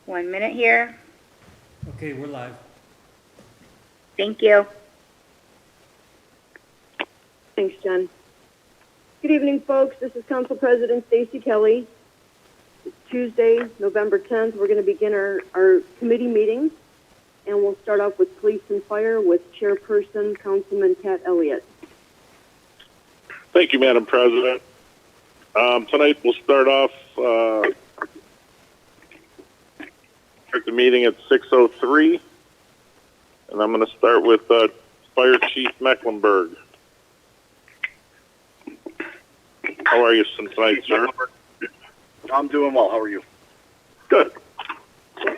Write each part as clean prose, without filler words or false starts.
1 minute here. Okay, we're live. Thank you. Thanks, Jen. Good evening, folks. This is Council President Stacy Kelly. It's Tuesday, November 10th. We're going to begin our committee meetings, and we'll start off with Police and Fire with Chairperson Councilman Pat Elliott. Thank you, Madam President. Tonight we'll start off the meeting at 6:03, and I'm going to start with Fire Chief Mecklenburg. How are you tonight, sir? I'm doing well. How are you? Good. I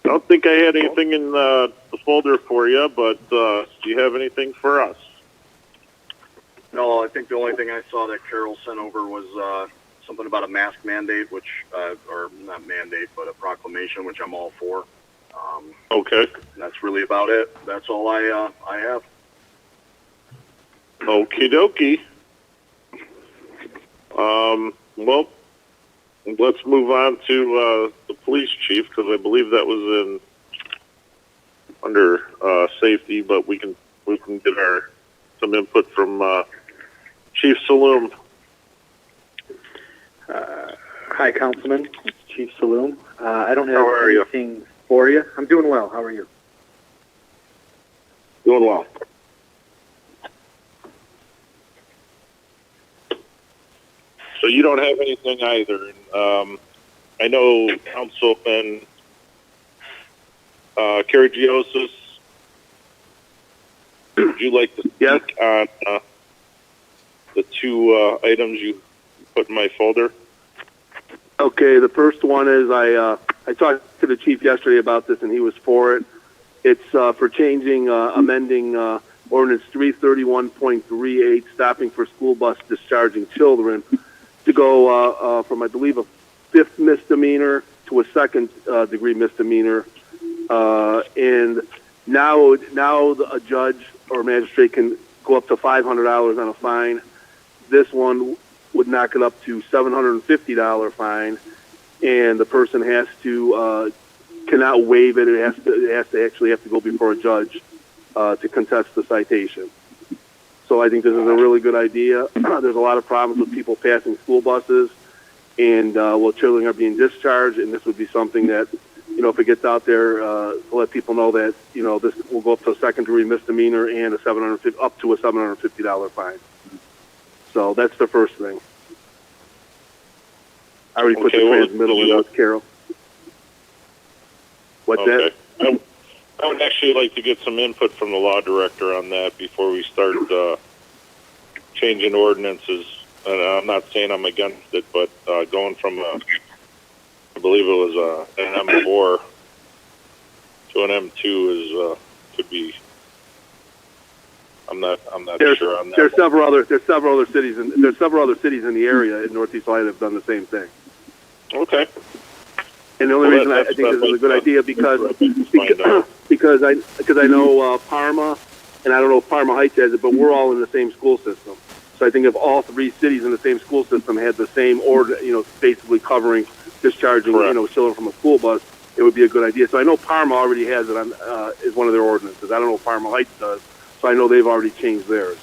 don't think I had anything in the folder for you, but do you have anything for us? No, I think the only thing I saw that Carol sent over was something about a mask mandate, which, or not mandate, but a proclamation, which I'm all for. Okay. That's really about it. That's all I have. Okie dokie. Well, let's move on to the police chief, because I believe that was under safety, but we can get some input from Chief Saloom. Hi, Councilman. It's Chief Saloom. I don't have How are you? anything for you. I'm doing well. How are you? Doing well. So you don't have anything either. I know Councilman Karagiosis, would you like to speak on the two items you put in my folder? Okay, the first one is I talked to the chief yesterday about this, and he was for it. It's for changing, amending ordinance 331.38, stopping for school bus discharging children, to go from, I believe, a 5th misdemeanor to a 2nd degree misdemeanor. And now a judge or magistrate can go up to $500 on a fine. This one would knock it up to $750 fine, and the person has to cannot waive it. It has to actually have to go before a judge to contest the citation. So I think this is a really good idea. There's a lot of problems with people passing school buses, and children are being discharged, and this would be something that, if it gets out there, to let people know that, this will go up to a 2nd degree misdemeanor and up to a $750 fine. So that's the first thing. I already put the transmittal in with Carol. What's that? I would actually like to get some input from the law director on that before we start changing ordinances. And I'm not saying I'm against it, but going from I believe it was an M4 to an M2 is could be. I'm not sure on that. There's several other cities in the area in Northeast Ohio that have done the same thing. Okay. And the only reason I think this is a good idea because I know Parma, and I don't know if Parma Heights has it, but we're all in the same school system. So I think if all 3 cities in the same school system had the same order, basically covering discharging, children from a school bus, it would be a good idea. So I know Parma already has it on is one of their ordinances. I don't know if Parma Heights does, so I know they've already changed theirs.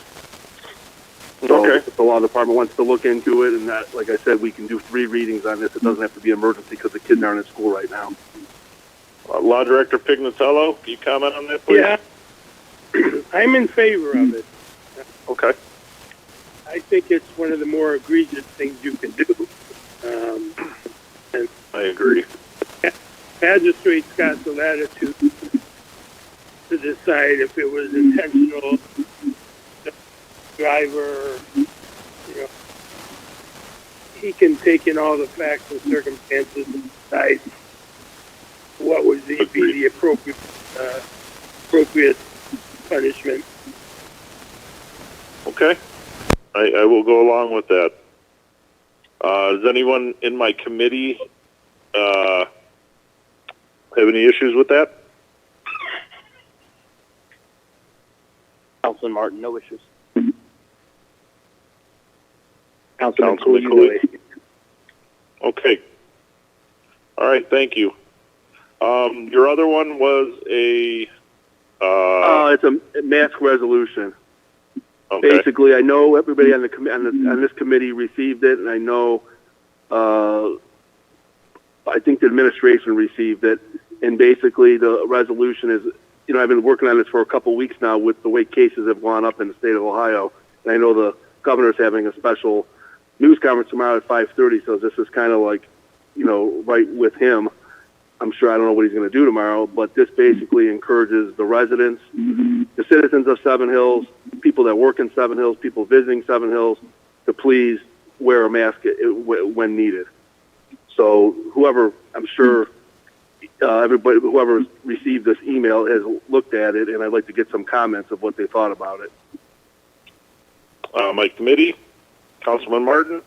So okay. If the law department wants to look into it, and that, like I said, we can do 3 readings on this. It doesn't have to be emergency because the kids aren't in school right now. Law Director Pignatello, can you comment on that, please? Yeah, I'm in favor of it. Okay. I think it's one of the more egregious things you can do. And I agree. magistrates got the latitude to decide if it was intentional. The driver, he can take in all the facts and circumstances and decide what would be the appropriate punishment. Okay. I will go along with that. Does anyone in my committee have any issues with that? Councilman Martin, no issues. Councilman Cooley. Okay. All right, thank you. Your other one was a, It's a mask resolution. okay. Basically, I know everybody on on this committee received it, and I know, I think the administration received it. And basically, the resolution is, I've been working on this for a couple of weeks now with the way cases have gone up in the state of Ohio. And I know the governor's having a special news conference tomorrow at 5:30, so this is kind of like, right with him. I'm sure I don't know what he's going to do tomorrow, but this basically encourages the residents, the citizens of Seven Hills, people that work in Seven Hills, people visiting Seven Hills, to please wear a mask when needed. So whoever, I'm sure everybody, whoever received this email has looked at it, and I'd like to get some comments of what they thought about it. My committee, Councilman Martin.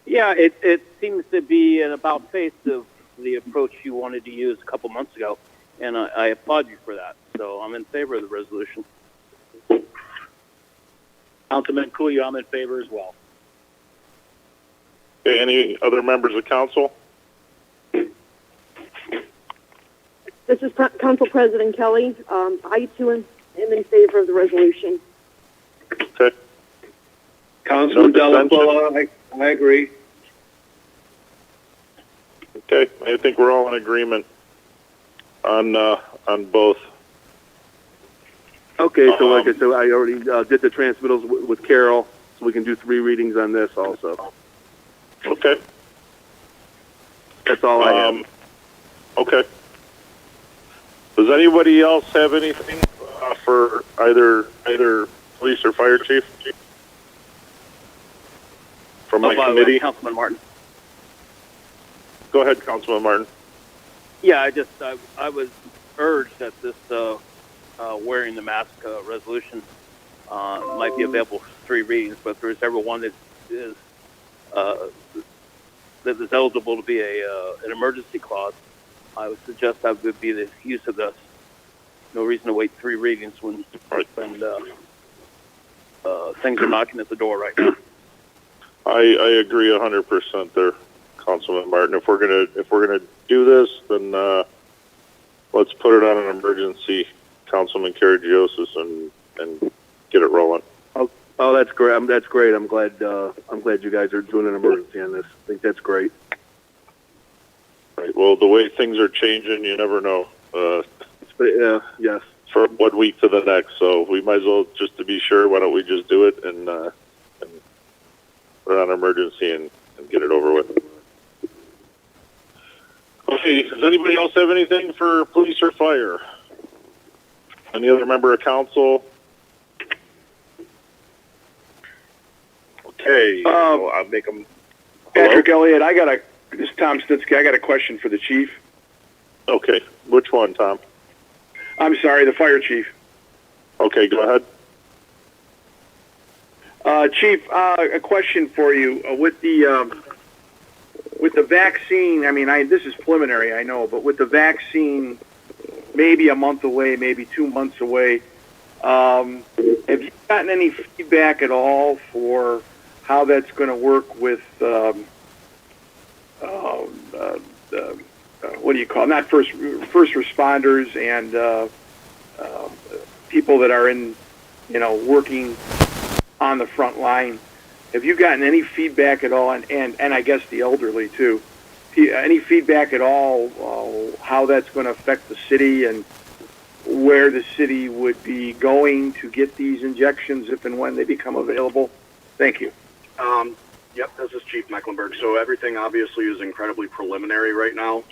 Yeah, it seems to be an about face of the approach you wanted to use a couple months ago, and I applaud you for that. So I'm in favor of the resolution. Councilman Kuya, I'm in favor as well. Okay, any other members of council? This is Council President Kelly. I too am in favor of the resolution. Okay. Councilman Delaquila, I agree. Okay, I think we're all in agreement on both. Okay, so like I said, I already did the transmittals with Carol, so we can do 3 readings on this also. Okay. That's all I have. Okay. Does anybody else have anything for either police or fire chief? From my committee? Councilman Martin. Go ahead, Councilman Martin. Yeah, I was urged that this wearing the mask resolution might be available for 3 readings, but if there's ever one that is eligible to be an emergency clause, I would suggest that would be the use of this. No reason to wait 3 readings when things are knocking at the door right now. I agree 100% there, Councilman Martin. If we're gonna do this, then let's put it on an emergency, Councilman Karagiosis, and get it rolling. Oh, that's great. That's great. I'm glad you guys are doing an emergency on this. I think that's great. Right. Well, the way things are changing, you never know. Yes. For 1 week to the next, so we might as well, just to be sure, why don't we just do it and put it on emergency and get it over with. Okay, does anybody else have anything for police or fire? Any other member of council? Okay, so I'll make them. Patrick Elliott, this is Tom Stitsky. I got a question for the chief. Okay, which one, Tom? I'm sorry, the fire chief. Okay, go ahead. Chief, a question for you. With the vaccine, I mean, this is preliminary, I know, but with the vaccine maybe a month away, maybe 2 months away, have you gotten any feedback at all for how that's going to work with what do you call it? Not first responders and people that are in, working on the front line? Have you gotten any feedback at all, and I guess the elderly too, any feedback at all how that's going to affect the city and where the city would be going to get these injections if and when they become available? Thank you. Yep, this is Chief Mecklenburg. So everything obviously is incredibly preliminary right now.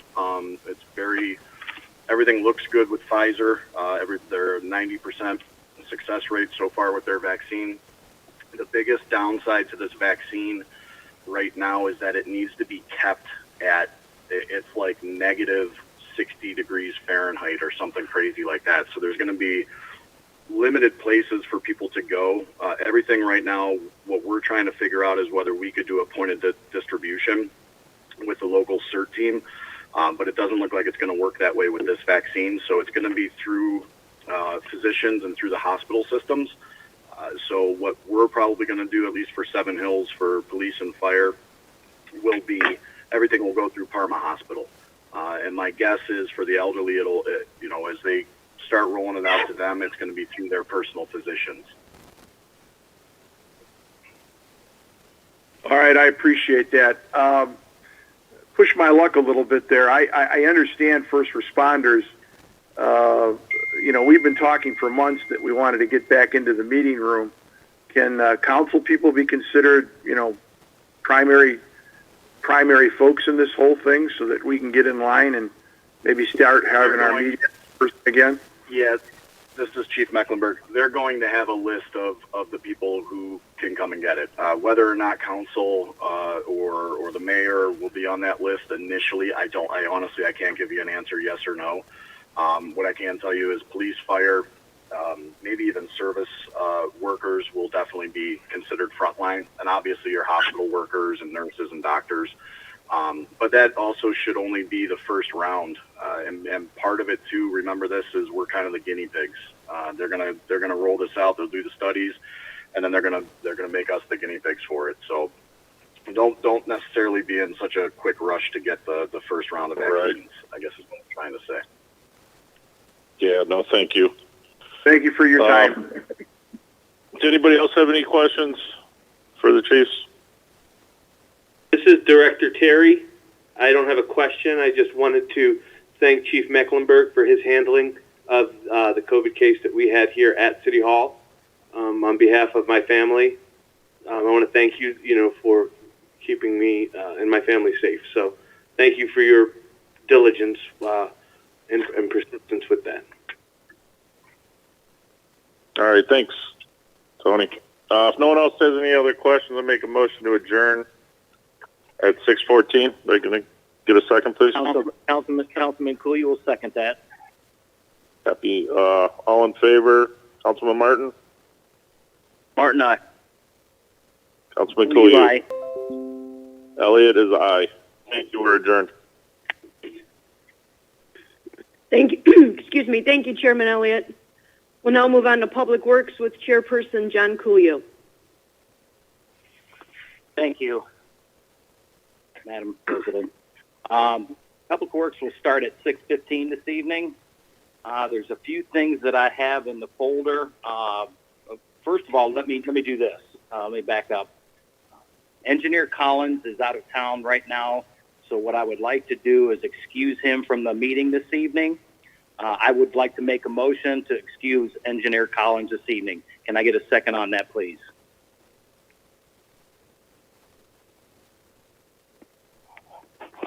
Everything looks good with Pfizer. They're 90% success rate so far with their vaccine. The biggest downside to this vaccine right now is that it needs to be kept at, it's like negative 60 degrees Fahrenheit or something crazy like that. So there's going to be limited places for people to go. Everything right now, what we're trying to figure out is whether we could do a pointed distribution with the local CERT team, but it doesn't look like it's going to work that way with this vaccine. So it's going to be through physicians and through the hospital systems. So what we're probably going to do, at least for Seven Hills, for police and fire, will be everything will go through Parma Hospital. And my guess is for the elderly, as they start rolling it out to them, it's going to be through their personal physicians. All right, I appreciate that. Push my luck a little bit there. I understand first responders. We've been talking for months that we wanted to get back into the meeting room. Can council people be considered, primary folks in this whole thing so that we can get in line and maybe start having our meeting again? Yes, this is Chief Mecklenburg. They're going to have a list of the people who can come and get it. Whether or not council or the mayor will be on that list initially, I honestly can't give you an answer, yes or no. What I can tell you is police, fire, maybe even service workers will definitely be considered frontline, and obviously your hospital workers and nurses and doctors. But that also should only be the first round, and part of it too. Remember, this is we're kind of the guinea pigs. They're gonna roll this out. They'll do the studies, and then they're gonna make us the guinea pigs for it. So don't necessarily be in such a quick rush to get the first round of vaccines. I guess is what I'm trying to say. Yeah, no, thank you. Thank you for your time. Does anybody else have any questions for the chiefs? This is Director Terry. I don't have a question. I just wanted to thank Chief Mecklenburg for his handling of the COVID case that we had here at City Hall. On behalf of my family, I want to thank you, for keeping me and my family safe. So thank you for your diligence and persistence with that. All right, thanks, Tony. If no one else has any other questions, I'll make a motion to adjourn at 6:14. Are you going to get a second, please? Councilman Cooley will second that. Happy. All in favor? Councilman Martin? Martin, aye. Councilman Cooley? Aye. Elliott is aye. Thank you. We're adjourned. Thank you. Excuse me. Thank you, Chairman Elliott. We'll now move on to Public Works with Chairperson John Cooley. Thank you, Madam President. Public Works will start at 6:15 this evening. There's a few things that I have in the folder. First of all, let me do this. Let me back up. Engineer Collins is out of town right now, so what I would like to do is excuse him from the meeting this evening. I would like to make a motion to excuse Engineer Collins this evening. Can I get a second on that, please?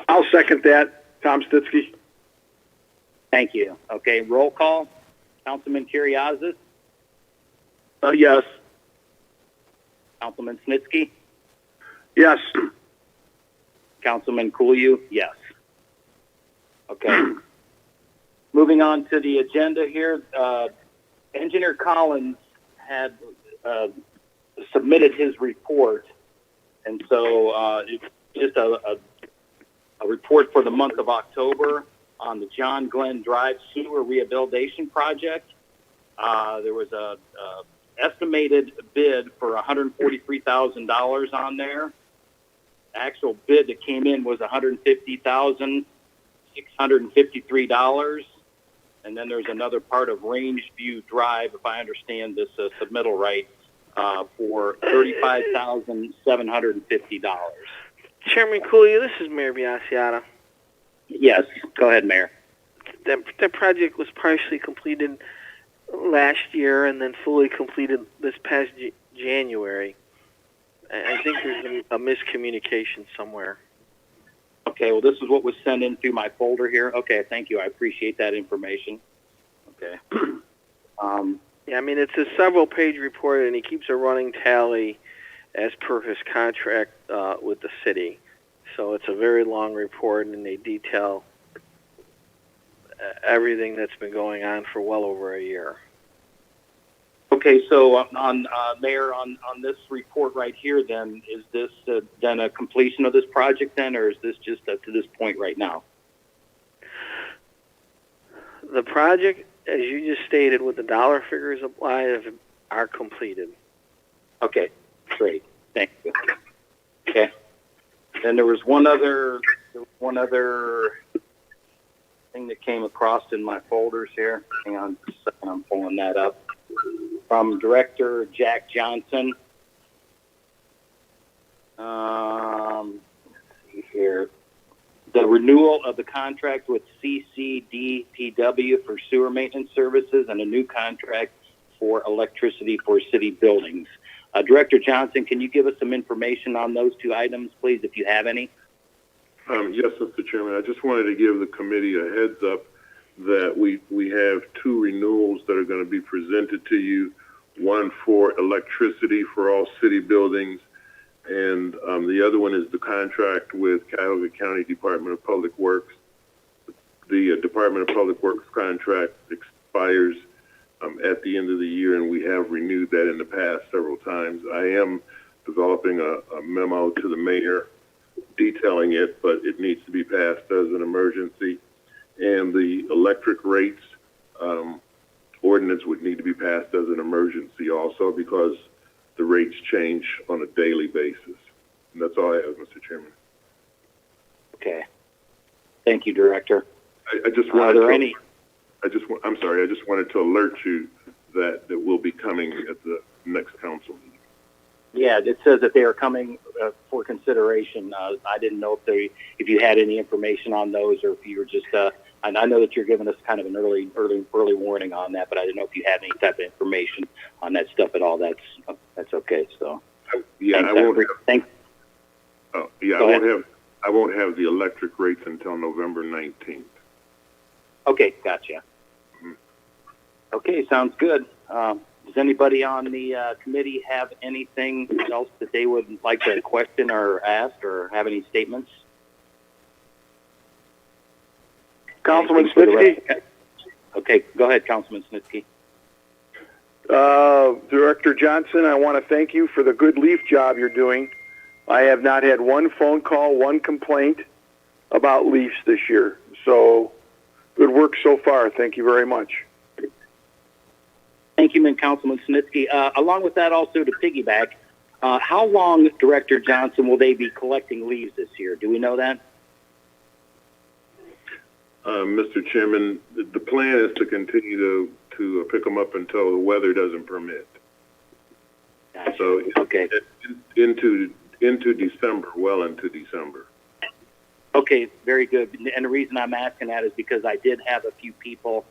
I'll second that. Tom Stitsky. Thank you. Okay, roll call. Councilman Kuriazis, Yes. Councilman Snitsky, Yes. Councilman Cooley, yes. Okay. Moving on to the agenda here, Engineer Collins had submitted his report, and so it's just a report for the month of October on the John Glenn Drive Sewer Rehabilitation Project. There was a estimated bid for $143,000 on there. The actual bid that came in was $150,653. And then there's another part of Rangeview Drive, if I understand this submittal right, for $35,750. Chairman Cooley, this is Mayor Biassiata. Yes, go ahead, Mayor. That project was partially completed last year and then fully completed this past January. I think there's a miscommunication somewhere. Okay, well, this is what was sent in through my folder here. Okay, thank you. I appreciate that information. Okay. Yeah, I mean, it's a several-page report, and he keeps a running tally as per his contract with the city. So it's a very long report, and they detail everything that's been going on for well over a year. Okay, so Mayor, on this report right here, then, is this then a completion of this project then, or is this just to this point right now? The project, as you just stated, with the dollar figures applied, are completed. Okay, great. Thank you. Okay. Then there was one other thing that came across in my folders here. Hang on just a second, I'm pulling that up. From Director Jack Johnson. Let's see here. The renewal of the contract with CCDPW for sewer maintenance services and a new contract for electricity for city buildings. Director Johnson, can you give us some information on those two items, please, if you have any? Yes, Mr. Chairman. I just wanted to give the committee a heads up that we have two renewals that are going to be presented to you, one for electricity for all city buildings, and the other one is the contract with Cuyahoga County Department of Public Works. The Department of Public Works contract expires at the end of the year, and we have renewed that in the past several times. I am developing a memo to the mayor detailing it, but it needs to be passed as an emergency. And the electric rates ordinance would need to be passed as an emergency also, because the rates change on a daily basis. And that's all I have, Mr. Chairman. Okay. Thank you, Director. I just wanted Are there to, any? I'm sorry, I just wanted to alert you that will be coming at the next council meeting. Yeah, it says that they are coming for consideration. I didn't know if you had any information on those, or if you were just. And I know that you're giving us kind of an early warning on that, but I didn't know if you had any type of information on that stuff at all. That's okay. So. Yeah, thanks, I won't. I won't have the electric rates until November 19th. Okay, gotcha. Mm-hmm. Okay, sounds good. Does anybody on the committee have anything else that they would like to question or ask, or have any statements? Councilman Snitsky? Okay, go ahead, Councilman Snitsky. Director Johnson, I want to thank you for the good leaf job you're doing. I have not had one phone call, one complaint about leafs this year. So, good work so far. Thank you very much. Thank you, Councilman Snitsky. Along with that, also to piggyback, how long, Director Johnson, will they be collecting leaves this year? Do we know that? Mr. Chairman, the plan is to continue to pick them up until the weather doesn't permit. Gotcha. So okay. Into December, well into December. Okay, very good. And the reason I'm asking that is because I did have a few people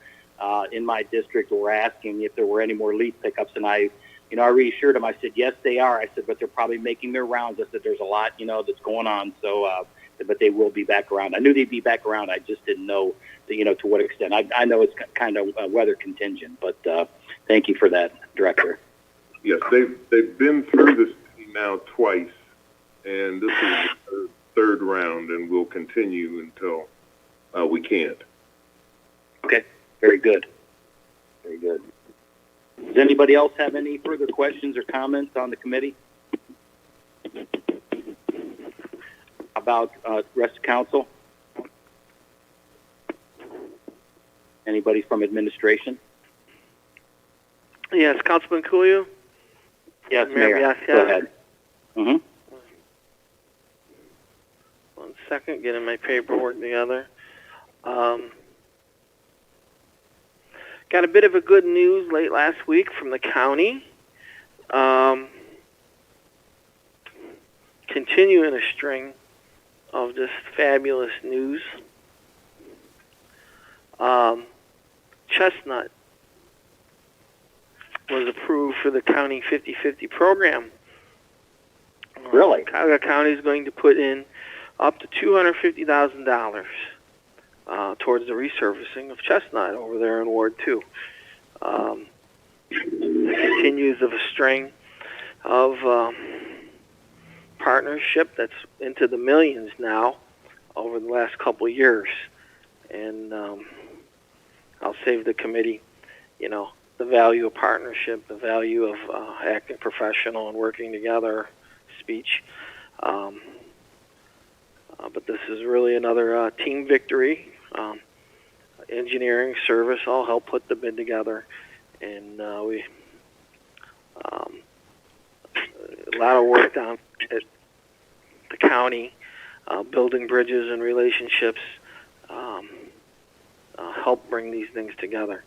in my district who were asking if there were any more leaf pickups, and I reassured them. I said, yes, they are. I said, but they're probably making their rounds. I said, there's a lot, that's going on. So, but they will be back around. I knew they'd be back around. I just didn't know, to what extent. I know it's kind of weather contingent, but thank you for that, Director. Yes, they've been through this now twice, and this is the third round, and we'll continue until we can't. Okay, very good. Very good. Does anybody else have any further questions or comments on the committee? About rest of council? Anybody from administration? Yes, Councilman Kuyu? Yes, Mayor. Yes, Go ahead. Mm-hmm. 1 second, getting my paperwork together. Got a bit of a good news late last week from the county. Continuing a string of just fabulous news. Chestnut was approved for the county 50/50 program. Really? Cuyahoga County is going to put in up to $250,000 towards the resurfacing of Chestnut over there in Ward 2. It continues of a string of partnership that's into the millions now over the last couple of years. And I'll save the committee, the value of partnership, the value of acting professional and working together speech. But this is really another team victory. Engineering, service all helped put the bid together. And we a lot of work down at the county, building bridges and relationships. help bring these things together.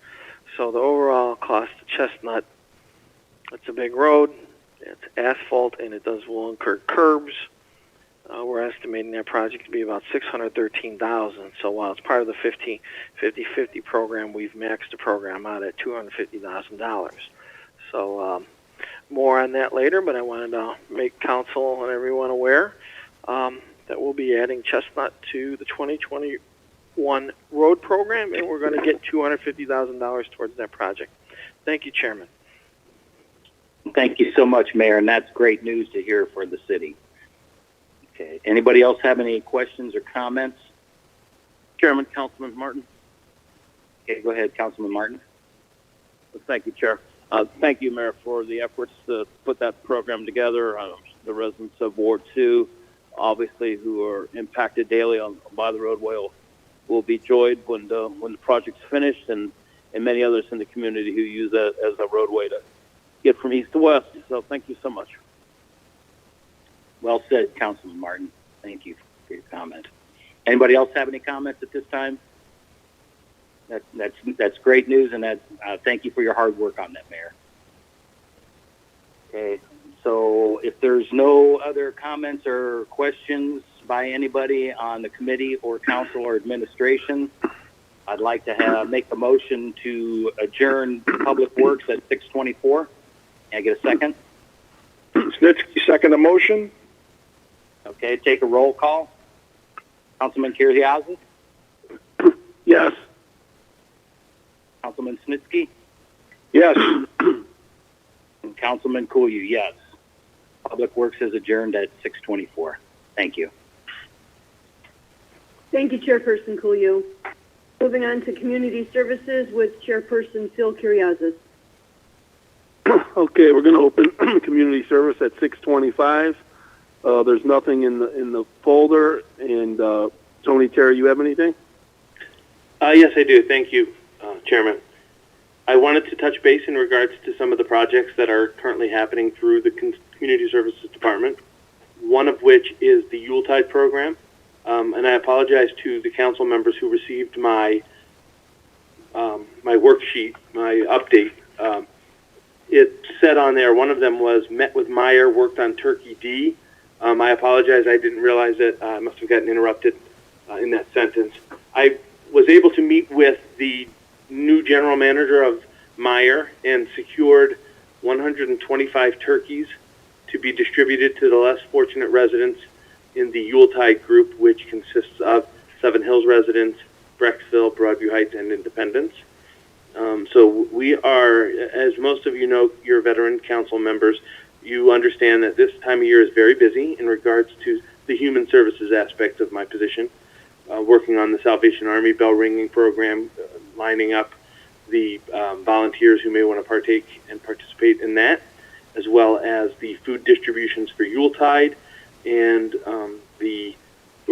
So the overall cost of Chestnut, it's a big road, it's asphalt, and will incur curbs. We're estimating that project to be about $613,000. So while it's part of the 50/50 program, we've maxed the program out at $250,000. So more on that later, but I wanted to make council and everyone aware that we'll be adding Chestnut to the 2021 road program, and we're going to get $250,000 towards that project. Thank you, Chairman. Thank you so much, Mayor, and that's great news to hear for the city. Okay. Anybody else have any questions or comments? Chairman, Councilman Martin. Okay, go ahead, Councilman Martin. Thank you, Chair. Thank you, Mayor, for the efforts to put that program together. The residents of Ward 2, obviously, who are impacted daily by the roadway, will be joyed when the project's finished, and many others in the community who use that as a roadway to get from east to west. So thank you so much. Well said, Councilman Martin. Thank you for your comment. Anybody else have any comments at this time? That's great news, and thank you for your hard work on that, Mayor. Okay, so if there's no other comments or questions by anybody on the committee or council or administration, I'd like to make a motion to adjourn Public Works at 6:24. Can I get a second? Snitsky, second the motion. Okay, take a roll call. Councilman Cuyahoga? Yes. Councilman Snitsky? Yes. And Councilman Kuyu, yes. Public Works is adjourned at 6:24. Thank you. Thank you, Chairperson Kuyu. Moving on to Community Services with Chairperson Phil Kuriazis. Okay, we're going to open community service at 6:25. There's nothing in the folder. And Tony, Terry, you have anything? Yes, I do. Thank you, Chairman. I wanted to touch base in regards to some of the projects that are currently happening through the Community Services Department, one of which is the Yuletide program. And I apologize to the council members who received my worksheet, my update. It said on there, one of them was met with Meyer, worked on Turkey D. I apologize, I didn't realize it. I must have gotten interrupted in that sentence. I was able to meet with the new general manager of Meyer and secured 125 turkeys to be distributed to the less fortunate residents in the Yuletide group, which consists of Seven Hills residents, Brecksville, Broadview Heights, and Independence. So we are, as most of you know, your veteran council members, you understand that this time of year is very busy in regards to the human services aspect of my position, working on the Salvation Army bell ringing program, lining up the volunteers who may want to partake and participate in that, as well as the food distributions for Yuletide, and we're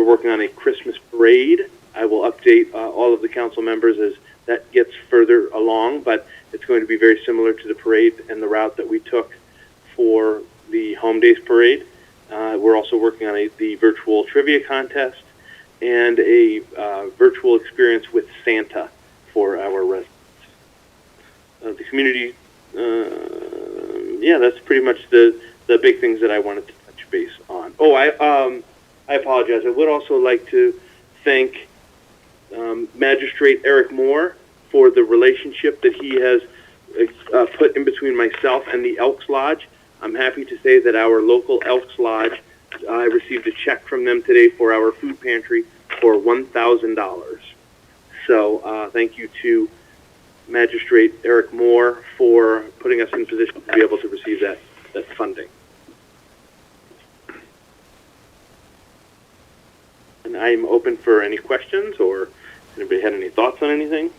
working on a Christmas parade. I will update all of the council members as that gets further along, but it's going to be very similar to the parade and the route that we took for the Home Days Parade. We're also working on the virtual trivia contest and a virtual experience with Santa for our residents. The community, that's pretty much the big things that I wanted to touch base on. Oh, I apologize. I would also like to thank Magistrate Eric Moore for the relationship that he has put in between myself and the Elks Lodge. I'm happy to say that our local Elks Lodge, I received a check from them today for our food pantry for $1,000. So thank you to Magistrate Eric Moore for putting us in position to be able to receive that funding. And I'm open for any questions, or anybody had any thoughts on anything?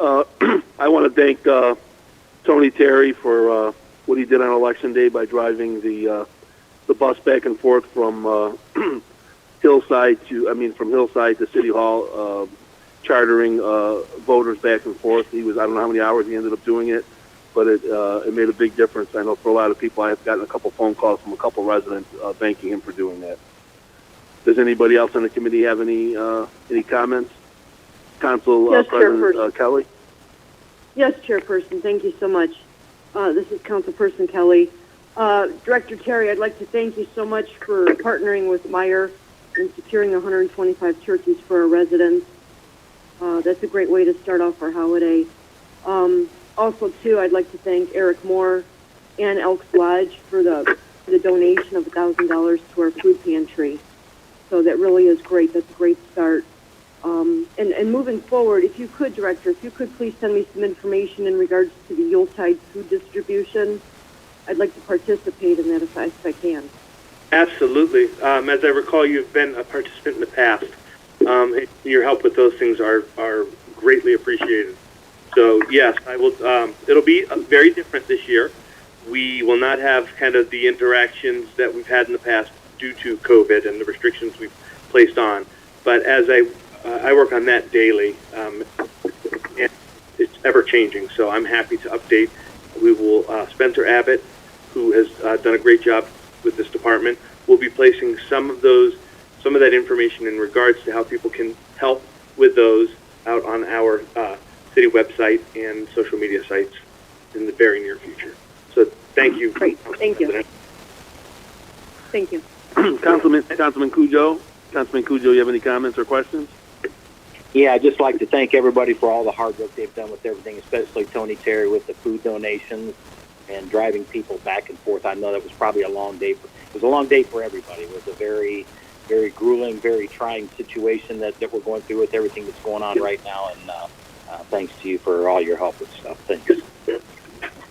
I want to thank Tony Terry for what he did on Election Day by driving the bus back and forth from Hillside to City Hall, chartering voters back and forth. I don't know how many hours he ended up doing it, but it made a big difference. I know for a lot of people, I have gotten a couple phone calls from a couple residents thanking him for doing that. Does anybody else on the committee have any comments? Council Yes, President Chairperson. Kelly? Yes, Chairperson, thank you so much. This is Councilperson Kelly. Director Terry, I'd like to thank you so much for partnering with Meyer in securing 125 turkeys for our residents. That's a great way to start off our holiday. Also, too, I'd like to thank Eric Moore and Elks Lodge for the donation of $1,000 to our food pantry. So that really is great. That's a great start. And moving forward, if you could, Director, if you could please send me some information in regards to the Yuletide food distribution. I'd like to participate in that if I can. Absolutely. As I recall, you've been a participant in the past. Your help with those things are greatly appreciated. So yes, I will. It'll be very different this year. We will not have kind of the interactions that we've had in the past due to COVID and the restrictions we've placed on. But as I work on that daily, and it's ever changing. So I'm happy to update. We will Spencer Abbott, who has done a great job with this department, will be placing some of that information in regards to how people can help with those out on our city website and social media sites in the very near future. So thank you. Great. Thank you. Thank you. Councilman Cujo, you have any comments or questions? Yeah, I'd just like to thank everybody for all the hard work they've done with everything, especially Tony Terry with the food donations and driving people back and forth. I know that was probably a long day. It was a long day for everybody. It was a very, very grueling, very trying situation that we're going through with everything that's going on right now. And thanks to you for all your help with stuff. Thanks.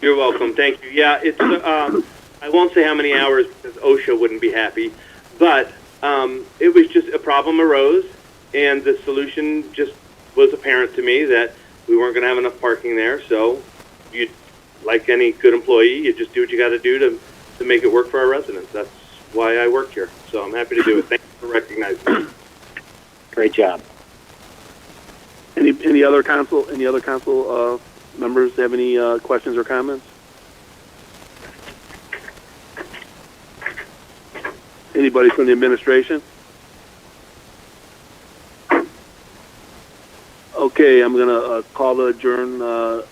You're welcome. Thank you. Yeah, it's. I won't say how many hours because OSHA wouldn't be happy, but it was just a problem arose, and the solution just was apparent to me that we weren't going to have enough parking there. So, you, like any good employee, you just do what you got to do to make it work for our residents. That's why I work here. So I'm happy to do it. Thank you for recognizing me. Great job. Any other council members have any questions or comments? Anybody from the administration? Okay, I'm going to call to adjourn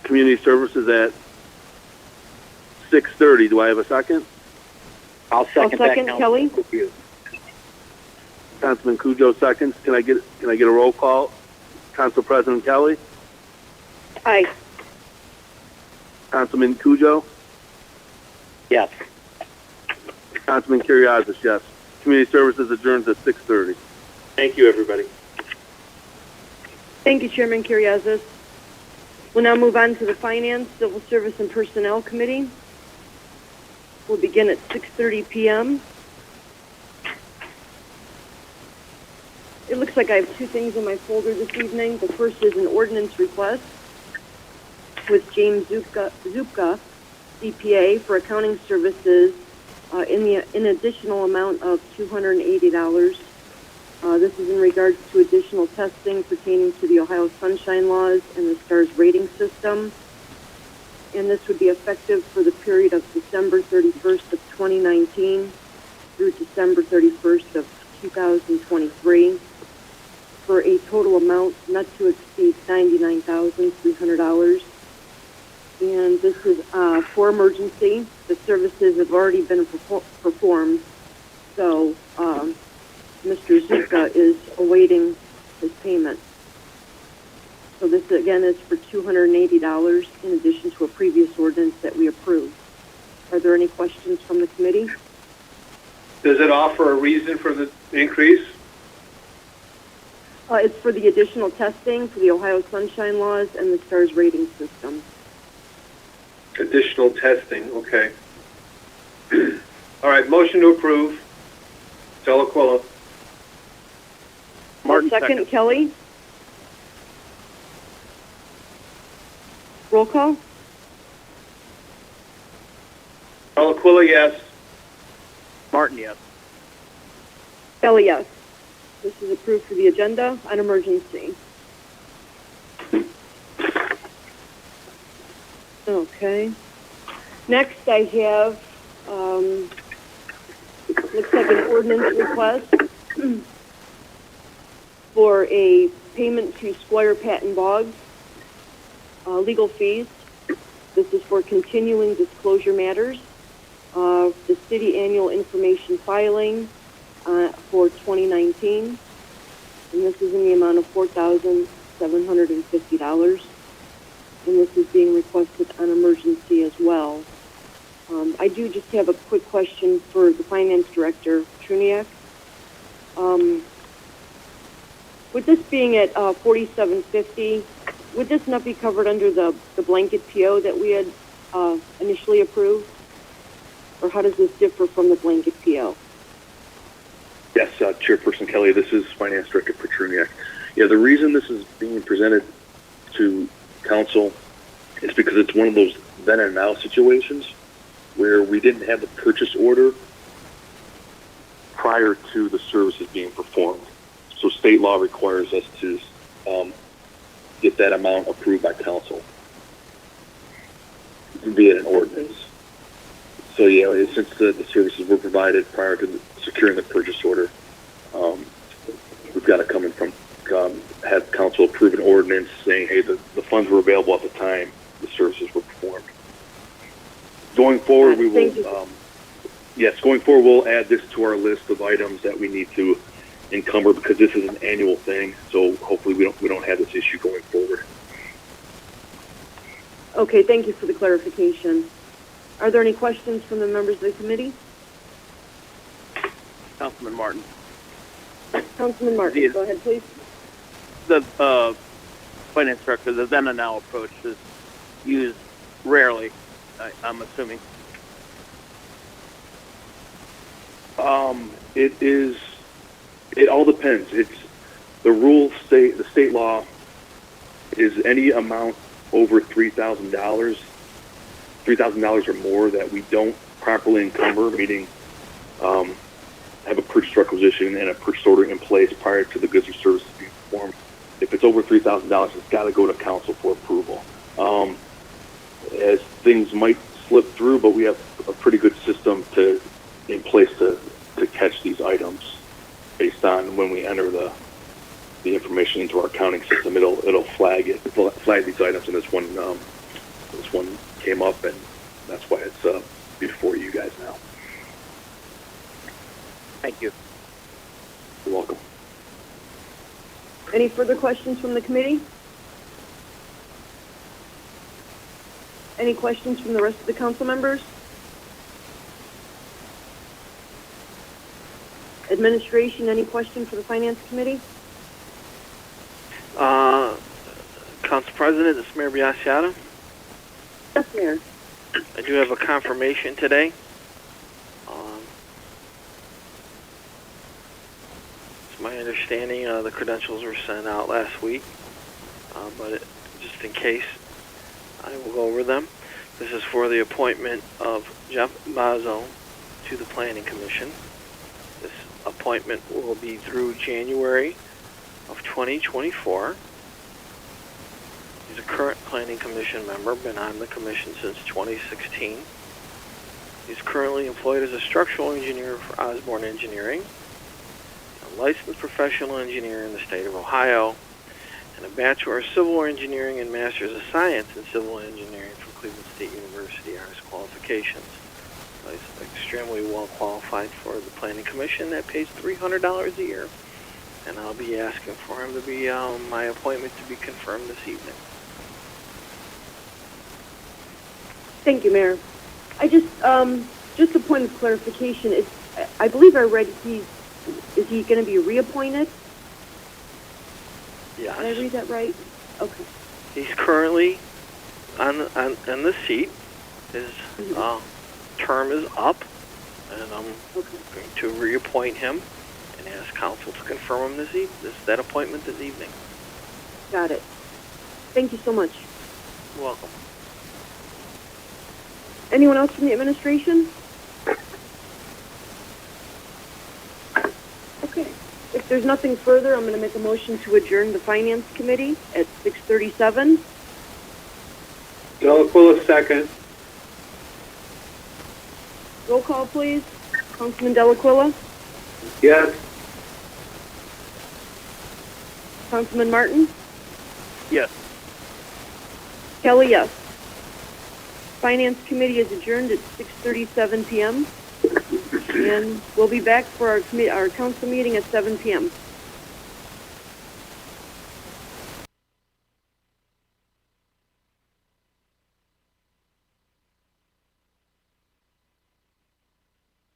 community services at 6:30. Do I have a second? I'll second that, Kelly. Councilman Cujo seconds. Can I get a roll call? Council President Kelly? Aye. Councilman Cujo? Yes. Councilman Kuriazis, yes. Community services adjourns at 6:30. Thank you, everybody. Thank you, Chairman Kuriazis. We'll now move on to the Finance, Civil Service, and Personnel Committee. We'll begin at 6:30 p.m. It looks like I have two things in my folder this evening. The first is an ordinance request with James Zupka, CPA, for accounting services in additional amount of $280. This is in regards to additional testing pertaining to the Ohio Sunshine Laws and the STARS rating system. And this would be effective for the period of December 31st of 2019 through December 31st of 2023 for a total amount not to exceed $99,300. And this is for emergency. The services have already been performed, so Mr. Zuka is awaiting his payment. So this, again, is for $280 in addition to a previous ordinance that we approved. Are there any questions from the committee? Does it offer a reason for the increase? It's for the additional testing for the Ohio Sunshine Laws and the STARS rating system. Additional testing, okay. All right, motion to approve. Delaquila. Martin, second. Kelly. Roll call. Delaquila, yes. Martin, yes. Kelly, yes. This is approved for the agenda on emergency. Okay. Next, I have Looks like an ordinance request for a payment to Squire Patton Boggs, legal fees. This is for continuing disclosure matters of the city annual information filing for 2019. And this is in the amount of $4,750. And this is being requested on emergency as well. I do just have a quick question for the finance director, Truniak. With this being at $4,750, would this not be covered under the blanket PO that we had initially approved? Or how does this differ from the blanket PO? Yes, Chairperson Kelly, this is Finance Director Petruniak. Yeah, the reason this is being presented to council is because it's one of those then and now situations where we didn't have the purchase order prior to the services being performed. So state law requires us to get that amount approved by council via an ordinance. So yeah, since the services were provided prior to securing the purchase order, we've got to come in from have council approve an ordinance saying, hey, the funds were available at the time the services were performed. Going forward, we will. Going forward, we'll add this to our list of items that we need to encumber because this is an annual thing. So hopefully, we don't have this issue going forward. Okay, thank you for the clarification. Are there any questions from the members of the committee? Councilman Martin. Councilman Martin, go ahead, please. The finance director, the then and now approach is used rarely, I'm assuming. It all depends. It's the rule state, the state law is any amount over $3,000 or more that we don't properly encumber, meaning have a purchase requisition and a purchase order in place prior to the goods or services being performed. If it's over $3,000, it's got to go to council for approval. As things might slip through, but we have a pretty good system in place to catch these items based on when we enter the information into our accounting system. It'll flag these items, and this one came up, and that's why it's before you guys now. Thank you. You're welcome. Any further questions from the committee? Any questions from the rest of the council members? Administration, any question for the finance committee? Council President, this is Mayor Biassiata. Yes, Mayor. I do have a confirmation today. It's my understanding the credentials were sent out last week, but just in case, I will go over them. This is for the appointment of Jeff Mazzo to the Planning Commission. This appointment will be through January of 2024. He's a current Planning Commission member, been on the commission since 2016. He's currently employed as a structural engineer for Osborne Engineering, a licensed professional engineer in the state of Ohio, and a Bachelor of Civil Engineering and Master's of Science in Civil Engineering from Cleveland State University Arts qualifications. He's extremely well qualified for the Planning Commission that pays $300 a year, and I'll be asking for him to be my appointment to be confirmed this evening. Thank you, Mayor. I just a point of clarification. I believe I read is he going to be reappointed? Yes. Did I read that right? Okay. He's currently on the seat. His term is up, and I'm going to reappoint him and ask council to confirm him that appointment this evening. Got it. Thank you so much. You're welcome. Anyone else from the administration? Okay. If there's nothing further, I'm going to make a motion to adjourn the Finance Committee at 6:37. Delacuilla, second. Roll call, please. Councilman Delaquilla, Yes. Councilman Martin, Yes. Kelly, yes. Finance Committee is adjourned at 6:37 p.m. and we'll be back for our council meeting at 7 p.m.